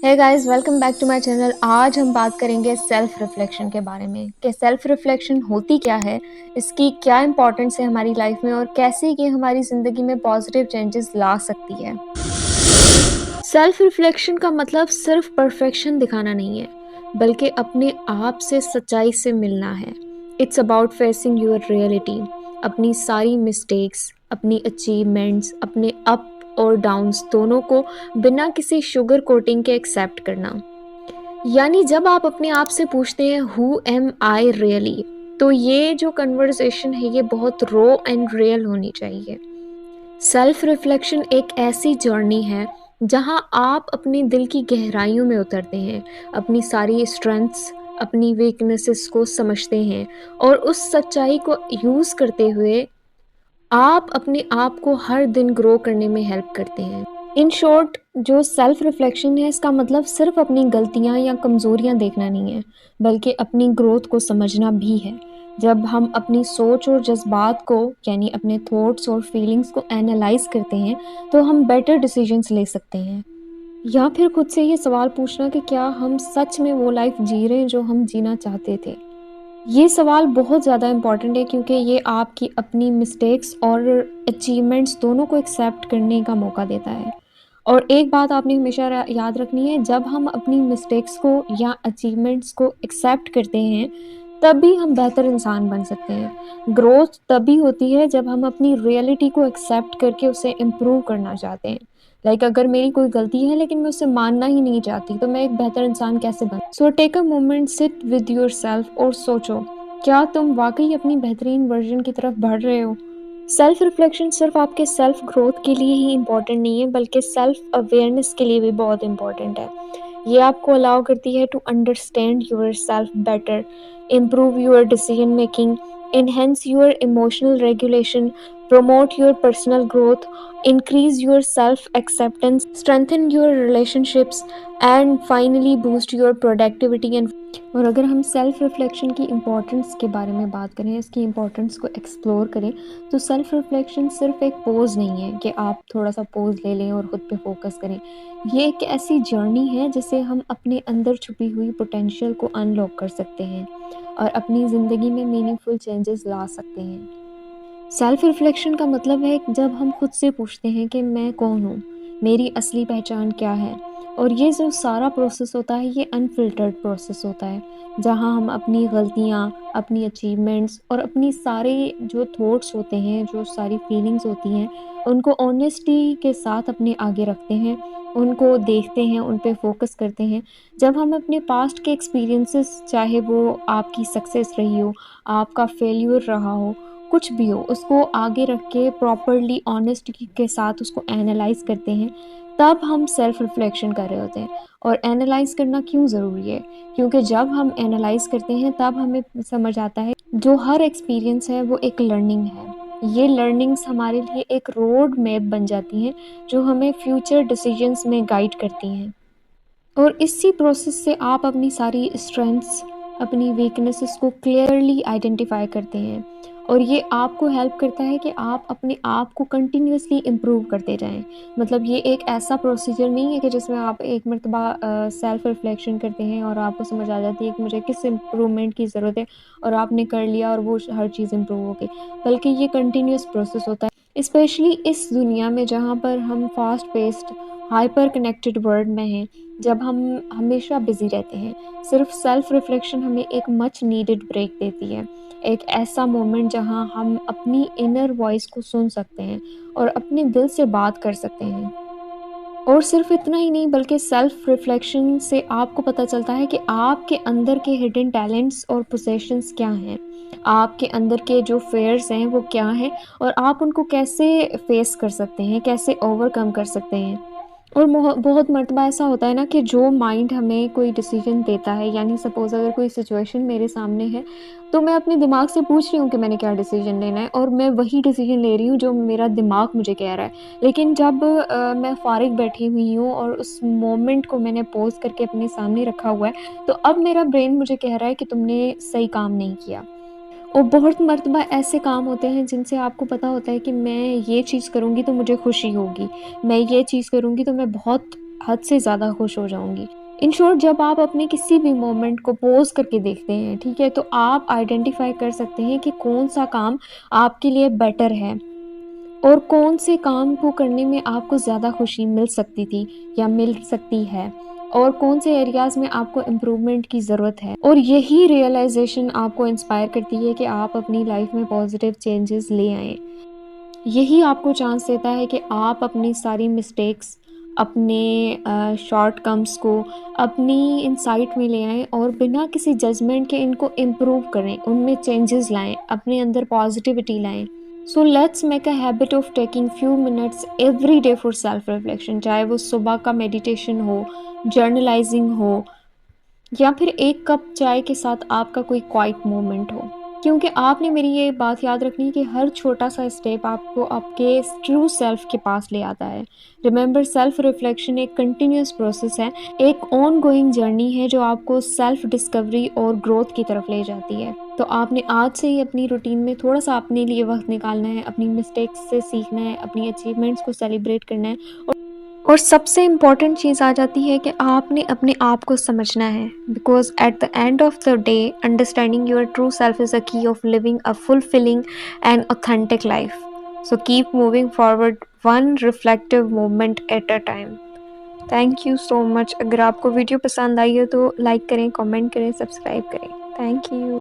Hey guys, welcome back to my channel. आज हम बात करेंगे सेल्फ रिफ्लेक्शन के बारे में कि सेल्फ रिफ्लेक्शन होती क्या है, इसकी क्या इंपॉर्टेंस है हमारी लाइफ में और कैसे ये हमारी ज़िंदगी में पॉजिटिव चेंजेस ला सकती है। सेल्फ रिफ्लेक्शन का मतलब सिर्फ परफेक्शन दिखाना नहीं है, बल्कि अपने आप से सच्चाई से मिलना है। It's about facing your reality, अपनी सारी मिस्टेक्स, अपनी अचीवमेंट्स, अपने अप और डाउन्स दोनों को बिना किसी शुगर कोटिंग के एक्सेप्ट करना। यानी जब आप अपने आप से पूछते हैं हु एम आई रियली, तो ये जो कन्वर्सेशन है ये बहुत रॉ एंड रियल होनी चाहिए। सेल्फ रिफ्लेक्शन एक ऐसी जर्नी है जहां आप अपने दिल की गहराइयों में उतरते हैं, अपनी सारी स्ट्रेंथ्स, अपनी वीकनेसेस को समझते हैं और उस सच्चाई को यूज़ करते हुए आप अपने आप को हर दिन ग्रो करने में हेल्प करते हैं। इन शॉर्ट, जो सेल्फ रिफ्लेक्शन है इसका मतलब सिर्फ अपनी गलतियां या कमज़ोरियां देखना नहीं है, बल्कि अपनी ग्रोथ को समझना भी है। जब हम अपनी सोच और जज्बात को, यानी अपने थॉट्स और फीलिंग्स को एनालाइज करते हैं, तो हम बेटर डिसीजंस ले सकते हैं। या फिर खुद से ये सवाल पूछना कि क्या हम सच में वो लाइफ जी रहे हैं जो हम जीना चाहते थे। ये सवाल बहुत ज़्यादा इम्पॉर्टेंट है क्योंकि ये आपकी अपनी मिस्टेक्स और अचीवमेंट्स दोनों को एक्सेप्ट करने का मौका देता है। और एक बात आपने हमेशा याद रखनी है, जब हम अपनी मिस्टेक्स को या अचीवमेंट्स को एक्सेप्ट करते हैं, तभी हम बेहतर इंसान बन सकते हैं। ग्रोथ तभी होती है जब हम अपनी रियलिटी को एक्सेप्ट करके उसे इम्प्रूव करना चाहते हैं। अगर मेरी कोई गलती है लेकिन मैं उसे मानना ही नहीं चाहती, तो मैं एक बेहतर इंसान कैसे बन। So take a moment, sit with yourself और सोचो, क्या तुम वाकई अपनी बेहतरीन वर्जन की तरफ बढ़ रहे हो। सेल्फ रिफ्लेक्शन सिर्फ आपके सेल्फ ग्रोथ के लिए ही इम्पॉर्टेंट नहीं है, बल्कि सेल्फ अवेयरनेस के लिए भी बहुत इम्पॉर्टेंट है। ये आपको अलाउ करती है to understand yourself better, improve your decision making, enhance your emotional regulation, promote your personal growth, increase your self acceptance, strengthen your relationships, and finally boost your productivity and। और अगर हम self reflection की importance के बारे में बात करें, इसकी इम्पोर्टेंस को एक्सप्लोर करें, तो सेल्फ रिफ्लेक्शन सिर्फ एक पोज नहीं है कि आप थोड़ा सा पोज ले लें और खुद पे फोकस करें। ये एक ऐसी जर्नी है जिसे हम अपने अंदर छुपी हुई पोटेंशियल को अनलॉक कर सकते हैं और अपनी ज़िंदगी में मीनिंगफुल चेंजेस ला सकते हैं। सेल्फ रिफ्लेक्शन का मतलब है जब हम खुद से पूछते हैं कि मैं कौन हूँ, मेरी असली पहचान क्या है। और ये जो सारा प्रोसेस होता है ये अनफिल्टर्ड प्रोसेस होता है, जहाँ हम अपनी गलतियाँ, अपनी अचीवमेंट्स और अपनी सारे जो थॉट्स होते हैं, जो सारी फीलिंग्स होती हैं, उनको ऑनेस्टी के साथ अपने आगे रखते हैं, उनको देखते हैं, उन पे फोकस करते हैं। जब हम अपने पास्ट के एक्सपीरियंसेस, चाहे वो आपकी सक्सेस रही हो, आपका फेल्यूर रहा हो, कुछ भी हो, उसको आगे रख के प्रॉपरली ऑनेस्टी के साथ उसको एनालाइज करते हैं, तब हम सेल्फ रिफ्लेक्शन कर रहे होते हैं। और एनालाइज करना क्यों ज़रूरी है? क्योंकि जब हम एनालाइज करते हैं तब हमें समझ आता है जो हर एक्सपीरियंस है वो एक लर्निंग है। ये लर्निंग्स हमारे लिए एक रोड मैप बन जाती हैं जो हमें फ्यूचर डिसीजंस में गाइड करती हैं। और इसी प्रोसेस से आप अपनी सारी स्ट्रेंथ्स, अपनी वीकनेसेस को क्लियरली आइडेंटिफाई करते हैं और ये आपको हेल्प करता है कि आप अपने आप को कंटिन्यूअसली इम्प्रूव करते जाएं। ये एक ऐसा प्रोसीजर नहीं है कि जिसमें आप एक मरतबा सेल्फ रिफ्लेक्शन करते हैं और आपको समझ आ जाती है कि मुझे किस इम्प्रूवमेंट की ज़रूरत है और आपने कर लिया और वो हर चीज़ इम्प्रूव हो गई, बल्कि ये कंटिन्यूअस प्रोसेस होता है। स्पेशली इस दुनिया में जहाँ पर हम fast paced, hyper connected world में हैं, जब हम हमेशा बिजी रहते हैं, सिर्फ सेल्फ रिफ्लेक्शन हमें एक मच नीडेड ब्रेक देती है। एक ऐसा मोमेंट जहां हम अपनी इनर वॉइस को सुन सकते हैं और अपने दिल से बात कर सकते हैं। और सिर्फ इतना ही नहीं, बल्कि सेल्फ रिफ्लेक्शन से आपको पता चलता है कि आपके अंदर के हिडन टैलेंट्स और पोसेशंस क्या हैं, आपके अंदर के जो फेयर्स हैं वो क्या हैं और आप उनको कैसे फेस कर सकते हैं, कैसे ओवरकम कर सकते हैं। और बहुत मर्तबा ऐसा होता है ना कि जो माइंड हमें कोई डिसीजन देता है, यानी सपोज़ अगर कोई सिचुएशन मेरे सामने है, तो मैं अपने दिमाग से पूछ रही हूँ कि मैंने क्या डिसीजन लेना है और मैं वही डिसीजन ले रही हूँ जो मेरा दिमाग मुझे कह रहा है। लेकिन जब मैं फ़ारिग बैठी हुई हूँ और उस मोमेंट को मैंने पॉज़ करके अपने सामने रखा हुआ है, तो अब मेरा ब्रेन मुझे कह रहा है कि तुमने सही काम नहीं किया। और बहुत मर्तबा ऐसे काम होते हैं जिनसे आपको पता होता है कि मैं ये चीज़ करूँगी तो मुझे खुशी होगी, मैं ये चीज़ करूँगी तो मैं बहुत हद से ज़्यादा खुश हो जाऊँगी। इन शॉर्ट जब आप अपने किसी भी मोमेंट को पॉज़ करके देखते हैं, ठीक है? तो आप आइडेंटिफ़ाई कर सकते हैं कि कौन-सा काम आपके लिए बेटर है और कौन से काम को करने में आपको ज़्यादा खुशी मिल सकती थी या मिल सकती है और कौन से एरियाज़ में आपको इम्प्रूवमेंट की ज़रूरत है। और यही रियलाइज़ेशन आपको इंस्पायर करती है कि आप अपनी लाइफ़ में पॉज़िटिव चेंजेस ले आएँ। यही आपको चांस देता है कि आप अपनी सारी मिस्टेक्स, अपने शॉर्टकम्स को अपनी इनसाइट में ले आएँ और बिना किसी जजमेंट के इनको इम्प्रूव करें, उनमें चेंजेस लाएँ, अपने अंदर पॉजिटिविटी लाएँ। So let's make a habit of taking few minutes every day for self reflection, चाहे वो सुबह का मेडिटेशन हो, जर्नलाइजिंग हो या फिर एक कप चाय के साथ आपका कोई क्वाइट मोमेंट हो। क्योंकि आपने मेरी ये बात याद रखनी है कि हर छोटा-सा स्टेप आपको आपके ट्रू सेल्फ के पास ले आता है। रिमेंबर सेल्फ रिफ्लेक्शन एक कंटिन्यूअस प्रोसेस है, एक ऑनगोइंग जर्नी है जो आपको सेल्फ डिस्कवरी और ग्रोथ की तरफ ले जाती है। तो आपने आज से ही अपनी रूटीन में थोड़ा-सा अपने लिए वक़्त निकालना है, अपनी मिस्टेक्स से सीखना है, अपनी अचीवमेंट्स को सेलिब्रेट करना है और सबसे इम्पॉर्टेंट चीज़ आ जाती है कि आपने अपने आप को समझना है, because at the end of the day understanding your true self is a key of living a fulfilling and authentic life. So keep moving forward one reflective moment at a time. Thank you so much. अगर आपको video पसंद आई हो तो like करें, comment करें, subscribe करें। Thank you.